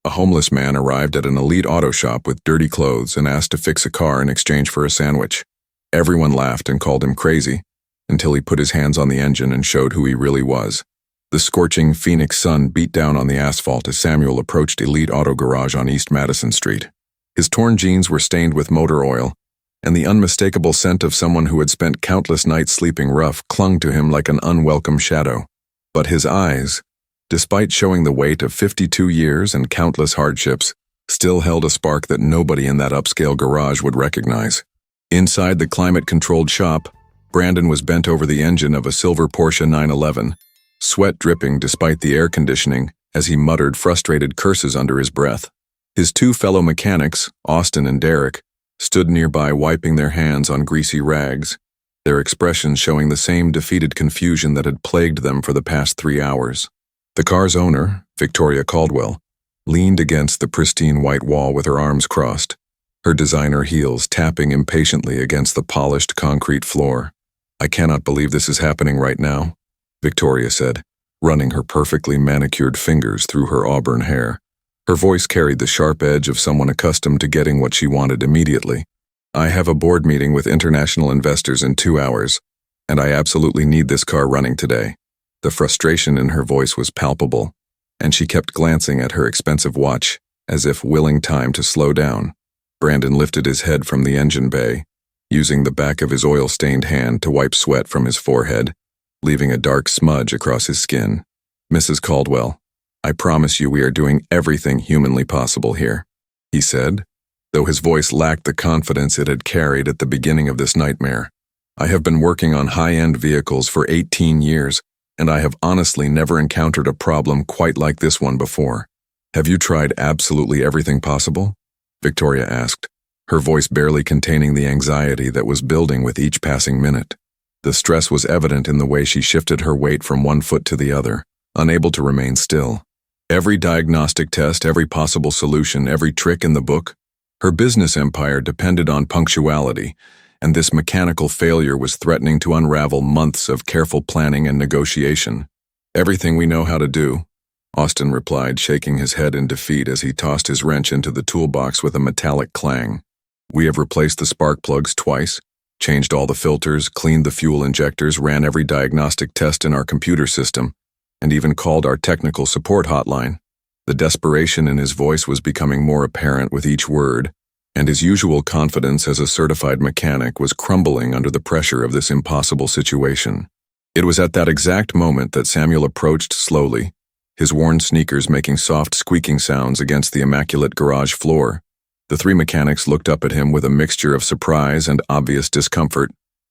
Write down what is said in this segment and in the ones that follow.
A homeless man arrived at an elite auto shop with dirty clothes and asked to fix a car in exchange for a sandwich. Everyone laughed and called him crazy, until he put his hands on the engine and showed who he really was. The scorching Phoenix sun beat down on the asphalt as Samuel approached Elite Auto Garage on East Madison Street. His torn jeans were stained with motor oil, and the unmistakable scent of someone who had spent countless nights sleeping rough clung to him like an unwelcome shadow. But his eyes, despite showing the weight of 52 years and countless hardships, still held a spark that nobody in that upscale garage would recognize. Inside the climate-controlled shop, Brandon was bent over the engine of a silver Porsche 911, sweat dripping despite the air conditioning as he muttered frustrated curses under his breath. His two fellow mechanics, Austin and Derek, stood nearby wiping their hands on greasy rags, their expressions showing the same defeated confusion that had plagued them for the past 3 hours. The car's owner, Victoria Caldwell, leaned against the pristine white wall with her arms crossed, her designer heels tapping impatiently against the polished concrete floor. "I cannot believe this is happening right now," Victoria said, running her perfectly manicured fingers through her auburn hair. Her voice carried the sharp edge of someone accustomed to getting what she wanted immediately. "I have a board meeting with international investors in 2 hours, and I absolutely need this car running today." The frustration in her voice was palpable, and she kept glancing at her expensive watch, as if willing time to slow down. Brandon lifted his head from the engine bay, using the back of his oil-stained hand to wipe sweat from his forehead, leaving a dark smudge across his skin. "Mrs. Caldwell, I promise you we are doing everything humanly possible here," he said, though his voice lacked the confidence it had carried at the beginning of this nightmare. "I have been working on high-end vehicles for 18 years, and I have honestly never encountered a problem quite like this one before. Have you tried absolutely everything possible?" Victoria asked, her voice barely containing the anxiety that was building with each passing minute. The stress was evident in the way she shifted her weight from one foot to the other, unable to remain still. Every diagnostic test, every possible solution, every trick in the book. Her business empire depended on punctuality, and this mechanical failure was threatening to unravel months of careful planning and negotiation. "Everything we know how to do," Austin replied, shaking his head in defeat as he tossed his wrench into the toolbox with a metallic clang. "We have replaced the spark plugs twice, changed all the filters, cleaned the fuel injectors, ran every diagnostic test in our computer system, and even called our technical support hotline." The desperation in his voice was becoming more apparent with each word, and his usual confidence as a certified mechanic was crumbling under the pressure of this impossible situation. It was at that exact moment that Samuel approached slowly, his worn sneakers making soft squeaking sounds against the immaculate garage floor. The three mechanics looked up at him with a mixture of surprise and obvious discomfort,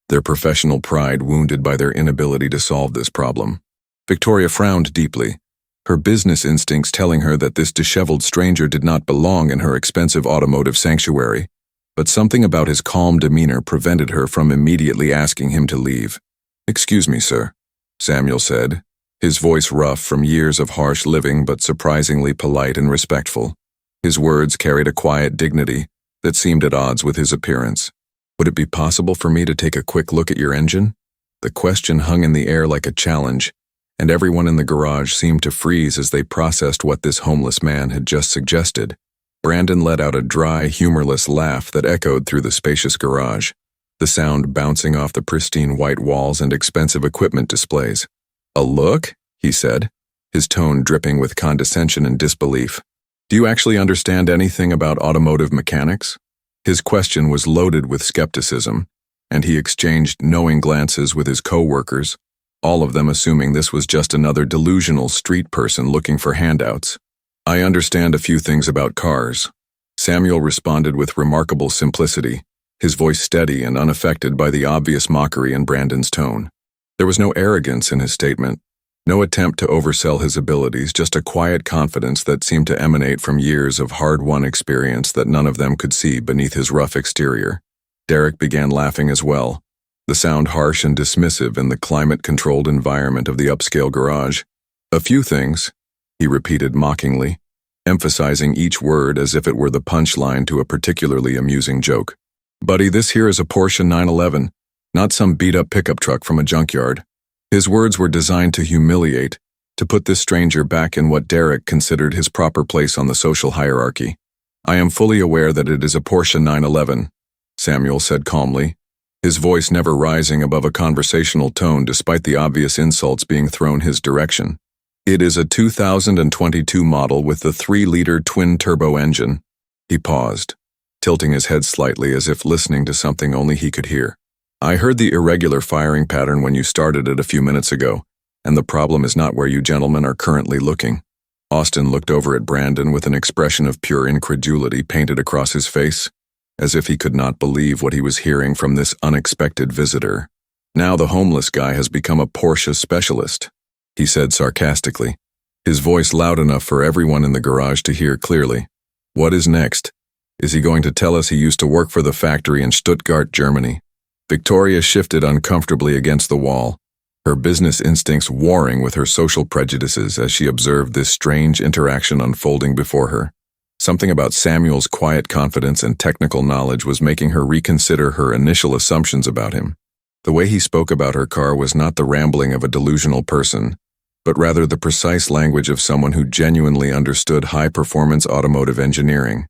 their professional pride wounded by their inability to solve this problem. Victoria frowned deeply, her business instincts telling her that this disheveled stranger did not belong in her expensive automotive sanctuary, but something about his calm demeanor prevented her from immediately asking him to leave. "Excuse me, sir," Samuel said, his voice rough from years of harsh living but surprisingly polite and respectful. His words carried a quiet dignity that seemed at odds with his appearance. "Would it be possible for me to take a quick look at your engine?" The question hung in the air like a challenge, and everyone in the garage seemed to freeze as they processed what this homeless man had just suggested. Brandon let out a dry, humorless laugh that echoed through the spacious garage, the sound bouncing off the pristine white walls and expensive equipment displays. "A look?" he said, his tone dripping with condescension and disbelief. "Do you actually understand anything about automotive mechanics?" His question was loaded with skepticism, and he exchanged knowing glances with his co-workers, all of them assuming this was just another delusional street person looking for handouts. "I understand a few things about cars," Samuel responded with remarkable simplicity, his voice steady and unaffected by the obvious mockery in Brandon's tone. There was no arrogance in his statement, no attempt to oversell his abilities, just a quiet confidence that seemed to emanate from years of hard-won experience that none of them could see beneath his rough exterior. Derek began laughing as well, the sound harsh and dismissive in the climate-controlled environment of the upscale garage. "A few things," he repeated mockingly, emphasizing each word as if it were the punchline to a particularly amusing joke. "Buddy, this here is a Porsche 911, not some beat-up pickup truck from a junkyard." His words were designed to humiliate, to put this stranger back in what Derek considered his proper place on the social hierarchy. "I am fully aware that it is a Porsche 911, Samuel said calmly, his voice never rising above a conversational tone despite the obvious insults being thrown his direction. "It is a 2022 model with the 3-liter twin-turbo engine." He paused, tilting his head slightly as if listening to something only he could hear. "I heard the irregular firing pattern when you started it a few minutes ago, and the problem is not where you gentlemen are currently looking." Austin looked over at Brandon with an expression of pure incredulity painted across his face, as if he could not believe what he was hearing from this unexpected visitor. "Now the homeless guy has become a Porsche specialist," he said sarcastically, his voice loud enough for everyone in the garage to hear clearly. "What is next? Is he going to tell us he used to work for the factory in Stuttgart, Germany?" Victoria shifted uncomfortably against the wall, her business instincts warring with her social prejudices as she observed this strange interaction unfolding before her. Something about Samuel's quiet confidence and technical knowledge was making her reconsider her initial assumptions about him. The way he spoke about her car was not the rambling of a delusional person, but rather the precise language of someone who genuinely understood high-performance automotive engineering.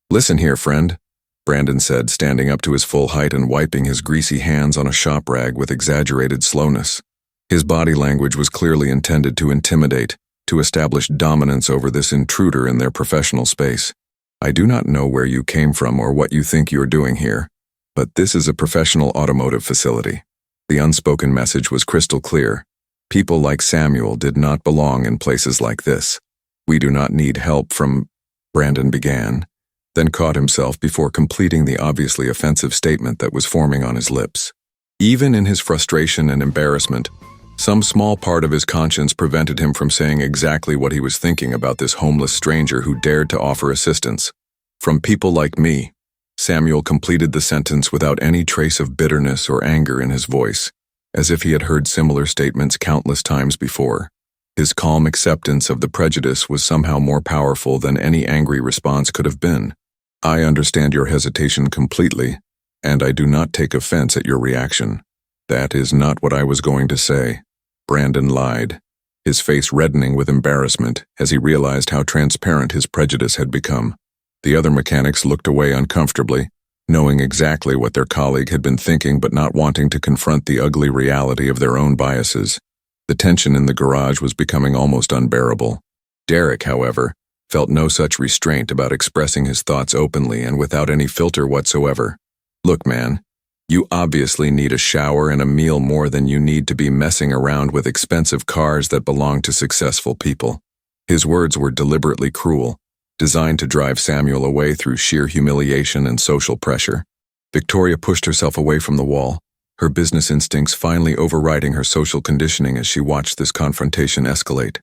"Listen here, friend," Brandon said, standing up to his full height and wiping his greasy hands on a shop rag with exaggerated slowness. His body language was clearly intended to intimidate, to establish dominance over this intruder in their professional space. "I do not know where you came from or what you think you're doing here, but this is a professional automotive facility." The unspoken message was crystal clear. People like Samuel did not belong in places like this. "We do not need help from," Brandon began, then caught himself before completing the obviously offensive statement that was forming on his lips. Even in his frustration and embarrassment, some small part of his conscience prevented him from saying exactly what he was thinking about this homeless stranger who dared to offer assistance. "From people like me," Samuel completed the sentence without any trace of bitterness or anger in his voice, as if he had heard similar statements countless times before. His calm acceptance of the prejudice was somehow more powerful than any angry response could have been. "I understand your hesitation completely, and I do not take offense at your reaction. That is not what I was going to say." Brandon lied, his face reddening with embarrassment as he realized how transparent his prejudice had become. The other mechanics looked away uncomfortably, knowing exactly what their colleague had been thinking but not wanting to confront the ugly reality of their own biases. The tension in the garage was becoming almost unbearable. Derek, however, felt no such restraint about expressing his thoughts openly and without any filter whatsoever. "Look, man, you obviously need a shower and a meal more than you need to be messing around with expensive cars that belong to successful people." His words were deliberately cruel, designed to drive Samuel away through sheer humiliation and social pressure. Victoria pushed herself away from the wall, her business instincts finally overriding her social conditioning as she watched this confrontation escalate.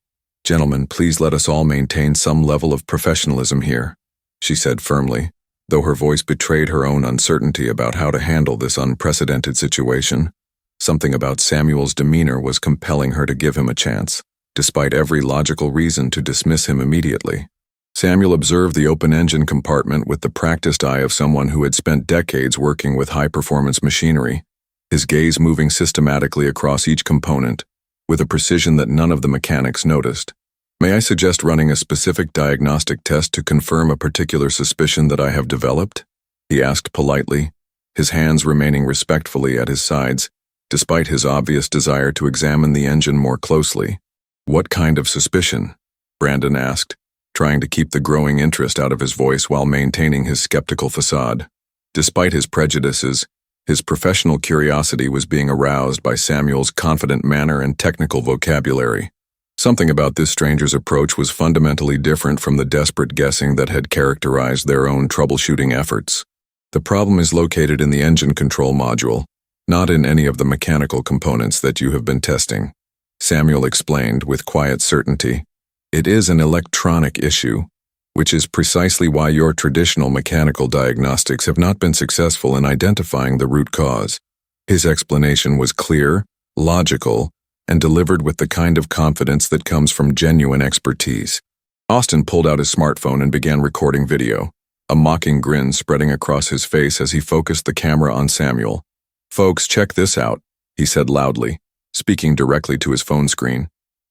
"Gentlemen, please let us all maintain some level of professionalism here," she said firmly, though her voice betrayed her own uncertainty about how to handle this unprecedented situation. Something about Samuel's demeanor was compelling her to give him a chance, despite every logical reason to dismiss him immediately. Samuel observed the open engine compartment with the practiced eye of someone who had spent decades working with high-performance machinery, his gaze moving systematically across each component, with a precision that none of the mechanics noticed. "May I suggest running a specific diagnostic test to confirm a particular suspicion that I have developed?" he asked politely, his hands remaining respectfully at his sides, despite his obvious desire to examine the engine more closely. "What kind of suspicion?" Brandon asked, trying to keep the growing interest out of his voice while maintaining his skeptical facade. Despite his prejudices, his professional curiosity was being aroused by Samuel's confident manner and technical vocabulary. Something about this stranger's approach was fundamentally different from the desperate guessing that had characterized their own troubleshooting efforts. "The problem is located in the engine control module, not in any of the mechanical components that you have been testing," Samuel explained with quiet certainty. "It is an electronic issue, which is precisely why your traditional mechanical diagnostics have not been successful in identifying the root cause." His explanation was clear, logical, and delivered with the kind of confidence that comes from genuine expertise. Austin pulled out his smartphone and began recording video, a mocking grin spreading across his face as he focused the camera on Samuel. "Folks, check this out," he said loudly, speaking directly to his phone screen.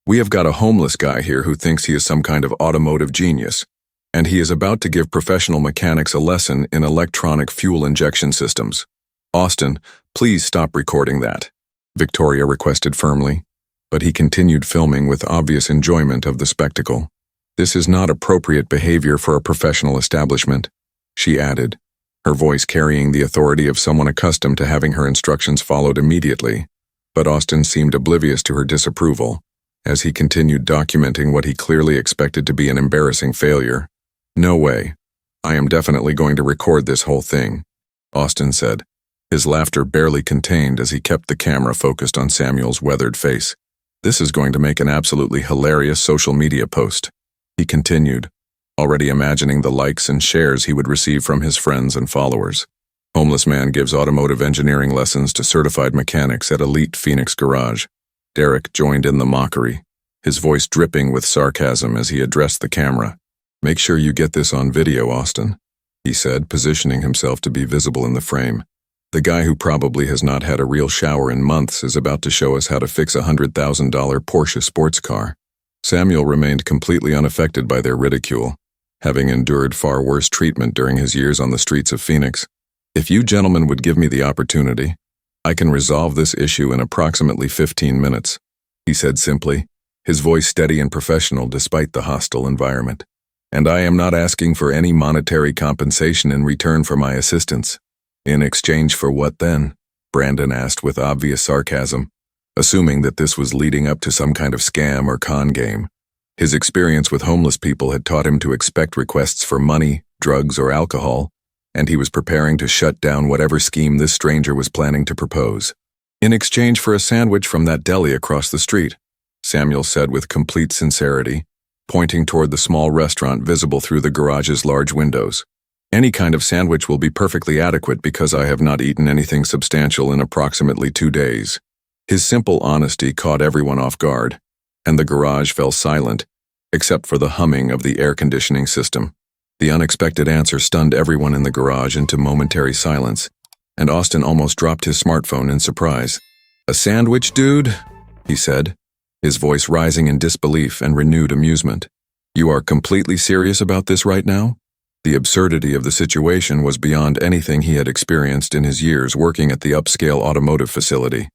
We have got a homeless guy here who thinks he is some kind of automotive genius, and he is about to give professional mechanics a lesson in electronic fuel injection systems. Austin, please stop recording that, Victoria requested firmly, but he continued filming with obvious enjoyment of the spectacle. This is not appropriate behavior for a professional establishment, she added, her voice carrying the authority of someone accustomed to having her instructions followed immediately. But Austin seemed oblivious to her disapproval, as he continued documenting what he clearly expected to be an embarrassing failure. No way. I am definitely going to record this whole thing, Austin said, his laughter barely contained as he kept the camera focused on Samuel's weathered face. This is going to make an absolutely hilarious social media post, he continued, already imagining the likes and shares he would receive from his friends and followers. Homeless man gives automotive engineering lessons to certified mechanics at elite Phoenix garage. Derek joined in the mockery, his voice dripping with sarcasm as he addressed the camera. Make sure you get this on video, Austin, he said, positioning himself to be visible in the frame. The guy who probably has not had a real shower in months is about to show us how to fix a $100,000 Porsche sports car. Samuel remained completely unaffected by their ridicule, having endured far worse treatment during his years on the streets of Phoenix. If you gentlemen would give me the opportunity, I can resolve this issue in approximately 15 minutes, he said simply, his voice steady and professional despite the hostile environment. And I am not asking for any monetary compensation in return for my assistance. In exchange for what then? Brandon asked with obvious sarcasm, assuming that this was leading up to some kind of scam or con game. His experience with homeless people had taught him to expect requests for money, drugs, or alcohol, and he was preparing to shut down whatever scheme this stranger was planning to propose. In exchange for a sandwich from that deli across the street, Samuel said with complete sincerity, pointing toward the small restaurant visible through the garage's large windows. Any kind of sandwich will be perfectly adequate because I have not eaten anything substantial in approximately 2 days. His simple honesty caught everyone off guard, and the garage fell silent, except for the humming of the air conditioning system. The unexpected answer stunned everyone in the garage into momentary silence, and Austin almost dropped his smartphone in surprise. "A sandwich, dude?" he said, his voice rising in disbelief and renewed amusement. "You are completely serious about this right now?" The absurdity of the situation was beyond anything he had experienced in his years working at the upscale automotive facility.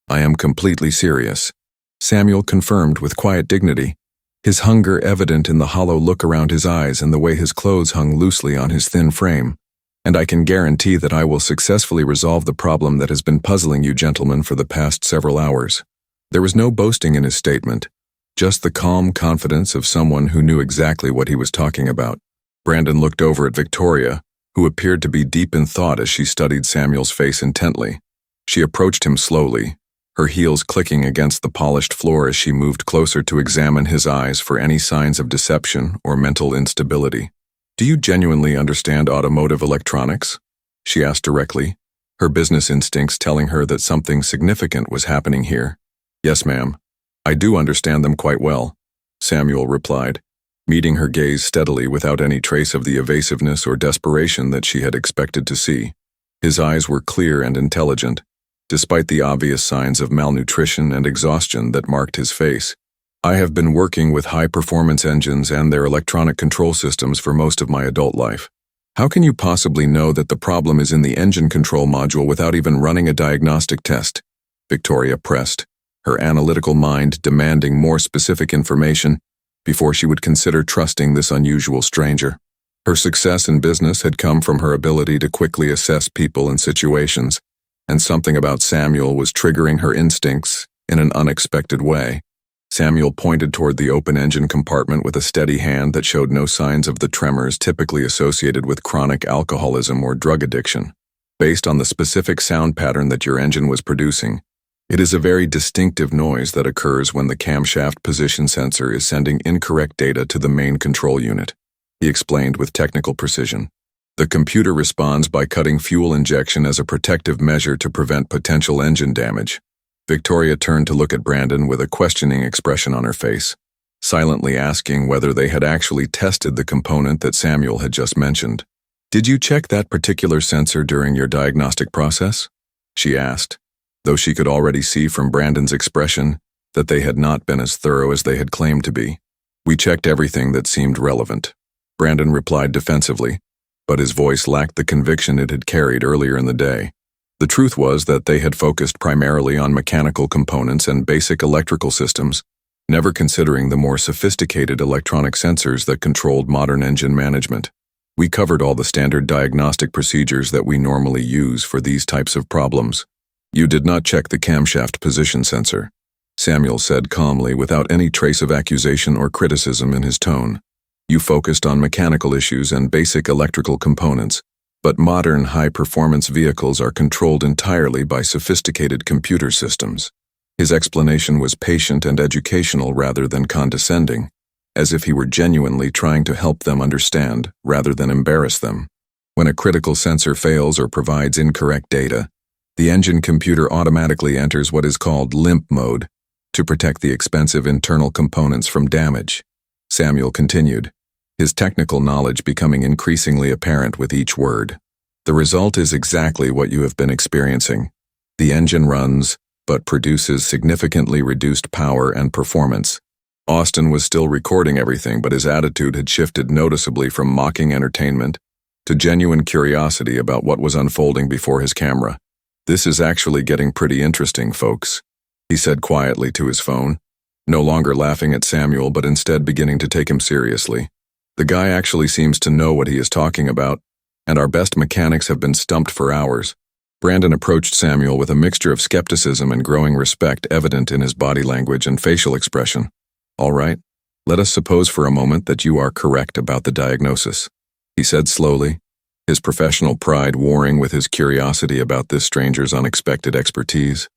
"I am completely serious," Samuel confirmed with quiet dignity, his hunger evident in the hollow look around his eyes and the way his clothes hung loosely on his thin frame. "And I can guarantee that I will successfully resolve the problem that has been puzzling you gentlemen for the past several hours." There was no boasting in his statement, just the calm confidence of someone who knew exactly what he was talking about. Brandon looked over at Victoria, who appeared to be deep in thought as she studied Samuel's face intently. She approached him slowly, her heels clicking against the polished floor as she moved closer to examine his eyes for any signs of deception or mental instability. "Do you genuinely understand automotive electronics?" she asked directly, her business instincts telling her that something significant was happening here. "Yes, ma'am. I do understand them quite well," Samuel replied, meeting her gaze steadily without any trace of the evasiveness or desperation that she had expected to see. His eyes were clear and intelligent, despite the obvious signs of malnutrition and exhaustion that marked his face. "I have been working with high-performance engines and their electronic control systems for most of my adult life. How can you possibly know that the problem is in the engine control module without even running a diagnostic test?" Victoria pressed, her analytical mind demanding more specific information before she would consider trusting this unusual stranger. Her success in business had come from her ability to quickly assess people and situations, and something about Samuel was triggering her instincts in an unexpected way. Samuel pointed toward the open engine compartment with a steady hand that showed no signs of the tremors typically associated with chronic alcoholism or drug addiction. "Based on the specific sound pattern that your engine was producing, it is a very distinctive noise that occurs when the camshaft position sensor is sending incorrect data to the main control unit," he explained with technical precision. "The computer responds by cutting fuel injection as a protective measure to prevent potential engine damage." Victoria turned to look at Brandon with a questioning expression on her face, silently asking whether they had actually tested the component that Samuel had just mentioned. "Did you check that particular sensor during your diagnostic process?" she asked, though she could already see from Brandon's expression that they had not been as thorough as they had claimed to be. We checked everything that seemed relevant. Brandon replied defensively, but his voice lacked the conviction it had carried earlier in the day. The truth was that they had focused primarily on mechanical components and basic electrical systems, never considering the more sophisticated electronic sensors that controlled modern engine management. We covered all the standard diagnostic procedures that we normally use for these types of problems. You did not check the camshaft position sensor, Samuel said calmly without any trace of accusation or criticism in his tone. You focused on mechanical issues and basic electrical components, but modern high-performance vehicles are controlled entirely by sophisticated computer systems. His explanation was patient and educational rather than condescending, as if he were genuinely trying to help them understand rather than embarrass them. When a critical sensor fails or provides incorrect data, the engine computer automatically enters what is called limp mode to protect the expensive internal components from damage. Samuel continued, his technical knowledge becoming increasingly apparent with each word. The result is exactly what you have been experiencing. The engine runs, but produces significantly reduced power and performance. Austin was still recording everything, but his attitude had shifted noticeably from mocking entertainment to genuine curiosity about what was unfolding before his camera. This is actually getting pretty interesting, folks, he said quietly to his phone, no longer laughing at Samuel but instead beginning to take him seriously. The guy actually seems to know what he is talking about, and our best mechanics have been stumped for hours. Brandon approached Samuel with a mixture of skepticism and growing respect evident in his body language and facial expression. All right, let us suppose for a moment that you are correct about the diagnosis, he said slowly, his professional pride warring with his curiosity about this stranger's unexpected expertise.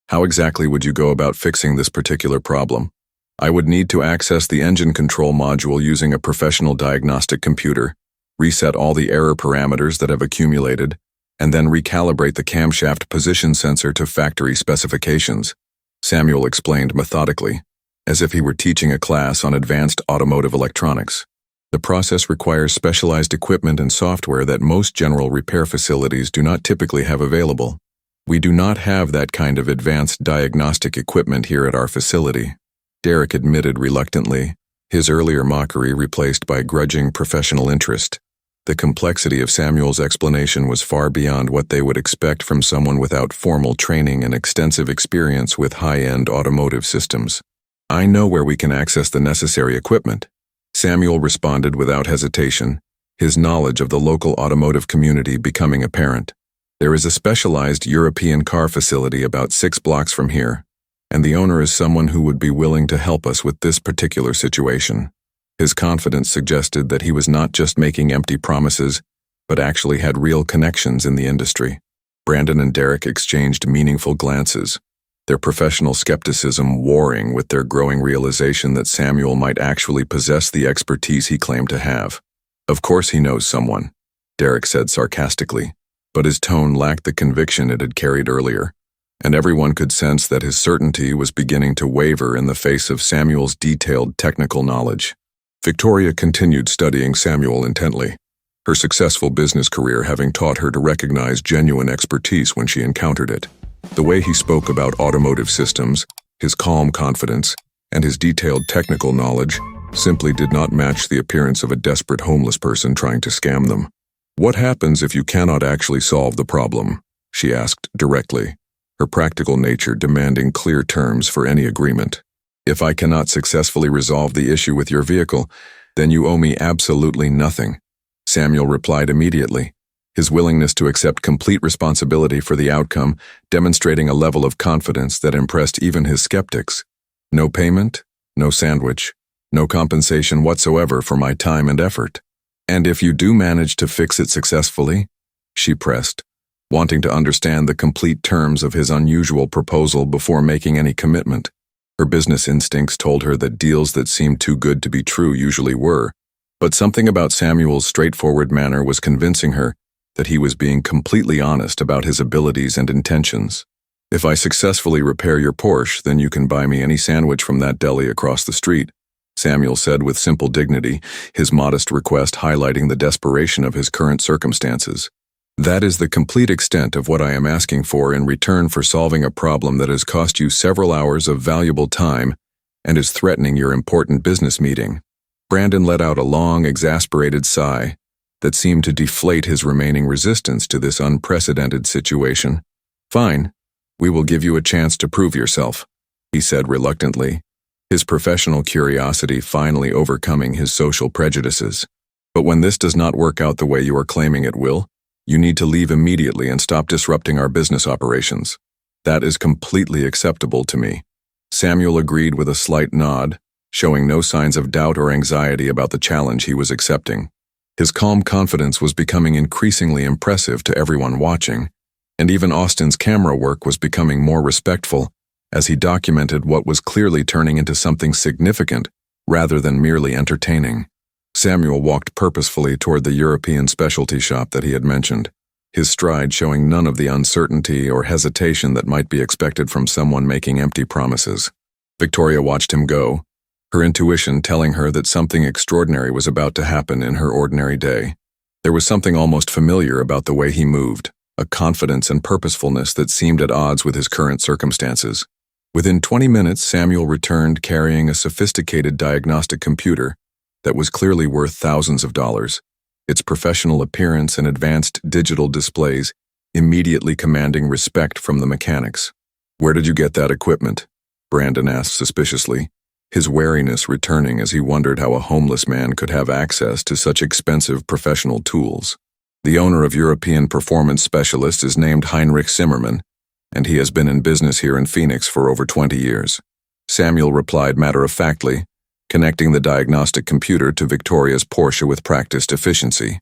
How exactly would you go about fixing this particular problem? I would need to access the engine control module using a professional diagnostic computer, reset all the error parameters that have accumulated, and then recalibrate the camshaft position sensor to factory specifications, Samuel explained methodically, as if he were teaching a class on advanced automotive electronics. The process requires specialized equipment and software that most general repair facilities do not typically have available. We do not have that kind of advanced diagnostic equipment here at our facility, Derek admitted reluctantly, his earlier mockery replaced by grudging professional interest. The complexity of Samuel's explanation was far beyond what they would expect from someone without formal training and extensive experience with high-end automotive systems. I know where we can access the necessary equipment, Samuel responded without hesitation, his knowledge of the local automotive community becoming apparent. There is a specialized European car facility about 6 blocks from here, and the owner is someone who would be willing to help us with this particular situation. His confidence suggested that he was not just making empty promises, but actually had real connections in the industry. Brandon and Derek exchanged meaningful glances, their professional skepticism warring with their growing realization that Samuel might actually possess the expertise he claimed to have. Of course he knows someone, Derek said sarcastically, but his tone lacked the conviction it had carried earlier, and everyone could sense that his certainty was beginning to waver in the face of Samuel's detailed technical knowledge. Victoria continued studying Samuel intently, her successful business career having taught her to recognize genuine expertise when she encountered it. The way he spoke about automotive systems, his calm confidence, and his detailed technical knowledge simply did not match the appearance of a desperate homeless person trying to scam them. What happens if you cannot actually solve the problem? She asked directly, her practical nature demanding clear terms for any agreement. If I cannot successfully resolve the issue with your vehicle, then you owe me absolutely nothing, Samuel replied immediately, his willingness to accept complete responsibility for the outcome demonstrating a level of confidence that impressed even his skeptics. No payment, no sandwich, no compensation whatsoever for my time and effort. And if you do manage to fix it successfully, she pressed, wanting to understand the complete terms of his unusual proposal before making any commitment. Her business instincts told her that deals that seemed too good to be true usually were, but something about Samuel's straightforward manner was convincing her that he was being completely honest about his abilities and intentions. If I successfully repair your Porsche, then you can buy me any sandwich from that deli across the street, Samuel said with simple dignity, his modest request highlighting the desperation of his current circumstances. That is the complete extent of what I am asking for in return for solving a problem that has cost you several hours of valuable time and is threatening your important business meeting." Brandon let out a long, exasperated sigh that seemed to deflate his remaining resistance to this unprecedented situation. "Fine, we will give you a chance to prove yourself," he said reluctantly, his professional curiosity finally overcoming his social prejudices. "But when this does not work out the way you are claiming it will, you need to leave immediately and stop disrupting our business operations. That is completely acceptable to me." Samuel agreed with a slight nod, showing no signs of doubt or anxiety about the challenge he was accepting. His calm confidence was becoming increasingly impressive to everyone watching, and even Austin's camera work was becoming more respectful as he documented what was clearly turning into something significant rather than merely entertaining. Samuel walked purposefully toward the European specialty shop that he had mentioned, his stride showing none of the uncertainty or hesitation that might be expected from someone making empty promises. Victoria watched him go, her intuition telling her that something extraordinary was about to happen in her ordinary day. There was something almost familiar about the way he moved, a confidence and purposefulness that seemed at odds with his current circumstances. Within 20 minutes, Samuel returned carrying a sophisticated diagnostic computer that was clearly worth thousands of dollars, its professional appearance and advanced digital displays immediately commanding respect from the mechanics. "Where did you get that equipment?" Brandon asked suspiciously, his wariness returning as he wondered how a homeless man could have access to such expensive professional tools. "The owner of European Performance Specialist is named Heinrich Zimmermann, and he has been in business here in Phoenix for over 20 years. Samuel replied matter-of-factly, connecting the diagnostic computer to Victoria's Porsche with practiced efficiency.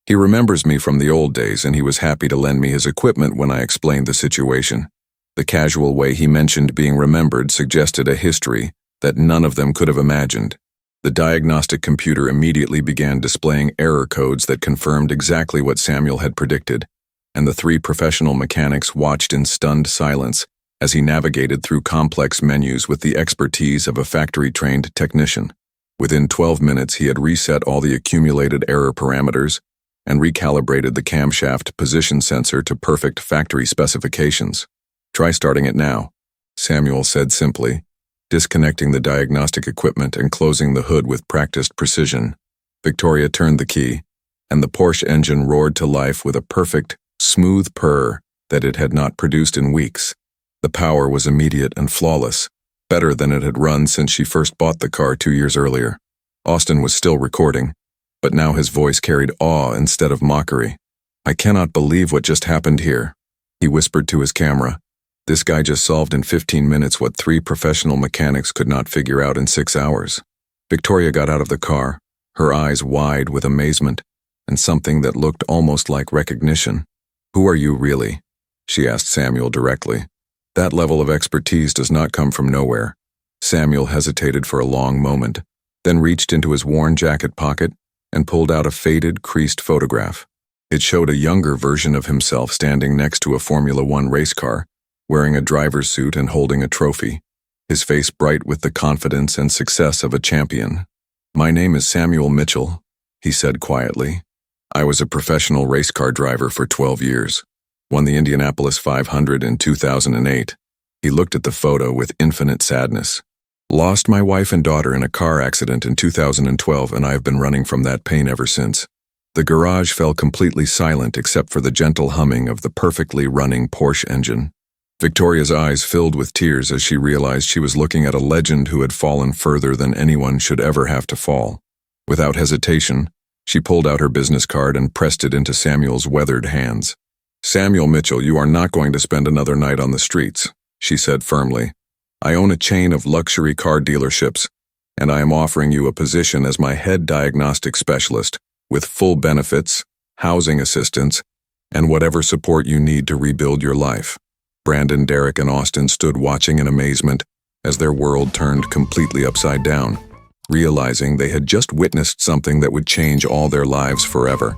"He remembers me from the old days, and he was happy to lend me his equipment when I explained the situation." The casual way he mentioned being remembered suggested a history that none of them could have imagined. The diagnostic computer immediately began displaying error codes that confirmed exactly what Samuel had predicted, and the three professional mechanics watched in stunned silence as he navigated through complex menus with the expertise of a factory-trained technician. Within 12 minutes, he had reset all the accumulated error parameters and recalibrated the camshaft position sensor to perfect factory specifications. "Try starting it now," Samuel said simply, disconnecting the diagnostic equipment and closing the hood with practiced precision. Victoria turned the key, and the Porsche engine roared to life with a perfect, smooth purr that it had not produced in weeks. The power was immediate and flawless, better than it had run since she first bought the car 2 years earlier. Austin was still recording, but now his voice carried awe instead of mockery. "I cannot believe what just happened here," he whispered to his camera. "This guy just solved in 15 minutes what 3 professional mechanics could not figure out in 6 hours. Victoria got out of the car, her eyes wide with amazement and something that looked almost like recognition. "Who are you really?" she asked Samuel directly. "That level of expertise does not come from nowhere." Samuel hesitated for a long moment, then reached into his worn jacket pocket and pulled out a faded, creased photograph. It showed a younger version of himself standing next to a Formula One race car, wearing a driver's suit and holding a trophy, his face bright with the confidence and success of a champion. "My name is Samuel Mitchell," he said quietly. "I was a professional race car driver for 12 years. Won the Indianapolis 500 in 2008. He looked at the photo with infinite sadness. "Lost my wife and daughter in a car accident in 2012, and I have been running from that pain ever since." The garage fell completely silent except for the gentle humming of the perfectly running Porsche engine. Victoria's eyes filled with tears as she realized she was looking at a legend who had fallen further than anyone should ever have to fall. Without hesitation, she pulled out her business card and pressed it into Samuel's weathered hands. "Samuel Mitchell, you are not going to spend another night on the streets," she said firmly. "I own a chain of luxury car dealerships, and I am offering you a position as my head diagnostic specialist with full benefits, housing assistance, and whatever support you need to rebuild your life." Brandon, Derek, and Austin stood watching in amazement as their world turned completely upside down, realizing they had just witnessed something that would change all their lives forever.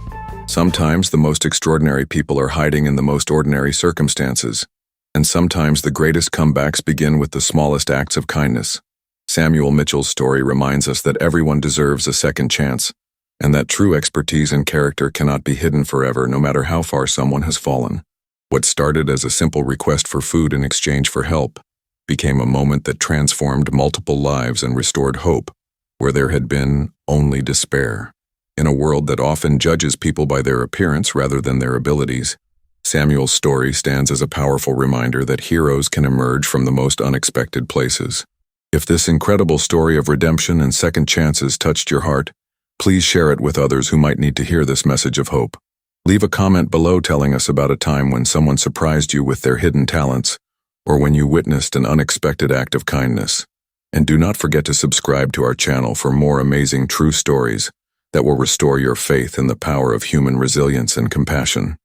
Sometimes the most extraordinary people are hiding in the most ordinary circumstances, and sometimes the greatest comebacks begin with the smallest acts of kindness. Samuel Mitchell's story reminds us that everyone deserves a second chance, and that true expertise and character cannot be hidden forever, no matter how far someone has fallen. What started as a simple request for food in exchange for help became a moment that transformed multiple lives and restored hope where there had been only despair. In a world that often judges people by their appearance rather than their abilities, Samuel's story stands as a powerful reminder that heroes can emerge from the most unexpected places. If this incredible story of redemption and second chances touched your heart, please share it with others who might need to hear this message of hope. Leave a comment below telling us about a time when someone surprised you with their hidden talents, or when you witnessed an unexpected act of kindness. And do not forget to subscribe to our channel for more amazing true stories that will restore your faith in the power of human resilience and compassion.